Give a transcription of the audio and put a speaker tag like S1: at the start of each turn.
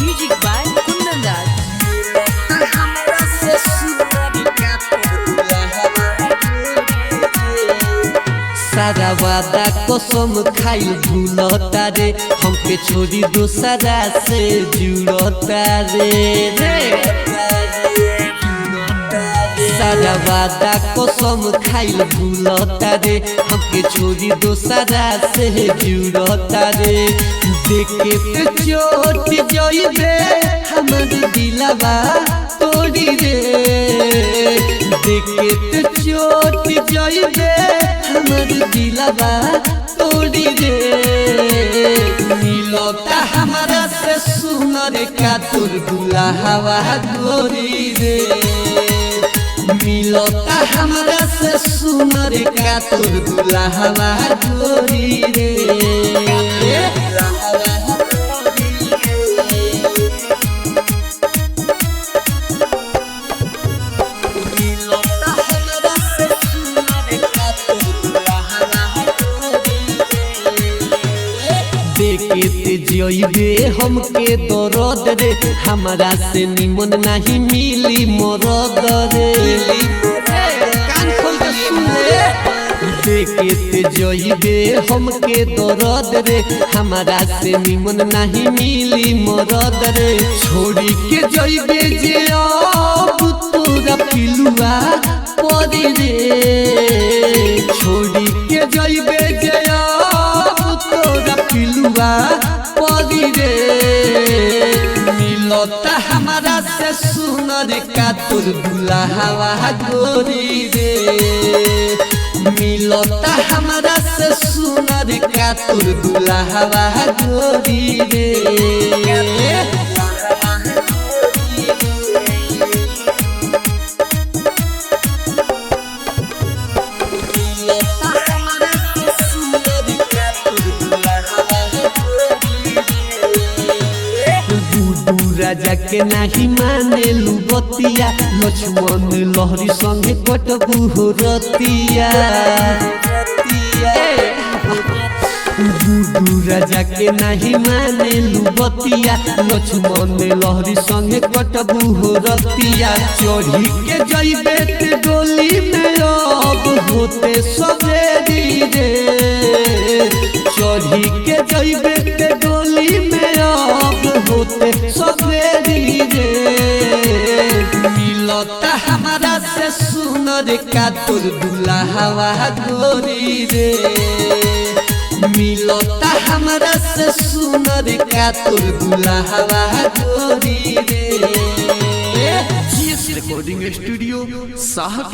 S1: Music by Kundan Das.
S2: सारा वादा कसम खाइल भूलता रे हमके छोड़ी दोसरा से जुड़ता रे सारा वादा कसम खाइल भूलता रे हमके छोड़ी दोसरा से जुड़ता रे देखे पे चोट जइबे हमर दिलवा तोड़ी रे देखे पे चोट जइबे हमर दिलवा तोड़ी रे मिलता हमारा से सुनर का तोर दुल्हवा गोरी रे मिलता हमारा से सुनर का तोर दुल्हवा गोरी रे देखे जइबे हमके दर्द रे हमारा से निमन नहीं मिली मरद रे देखे जइबे हमके दर्द रे हमारा से निमन नहीं मिली मरद रे छोड़ी के जइबे जे अब तोरा पिलुआ पड़ी रे छोड़ी के जइबे जे तोरा पिलुआ पड़ी रे मिलता हमारा से सुनर का तोर दुल्हवा गोरी रे मिलता हमारा से सुनर का तोर दुल्हवा गोरी रे राजा के नहीं माने लुबतिया लक्ष्मण लहरी संगे कटबू हो रतिया गुडू राजा के नहीं माने लुबतिया लक्ष्मण लहरी संगे कटबू हो रतिया चढ़ी के जइबे ते डोली में अब होते सवेरी रे चढ़ी के जइबे ते डोली में अब होते सवेरी रे मिलता हमारा से सुनर का तोर दुल्हवा गोरी रे मिलता हमारा से सुनर का तोर दुल्हवा गोरी रे
S3: GS रिकॉर्डिंग स्टूडियो साहब।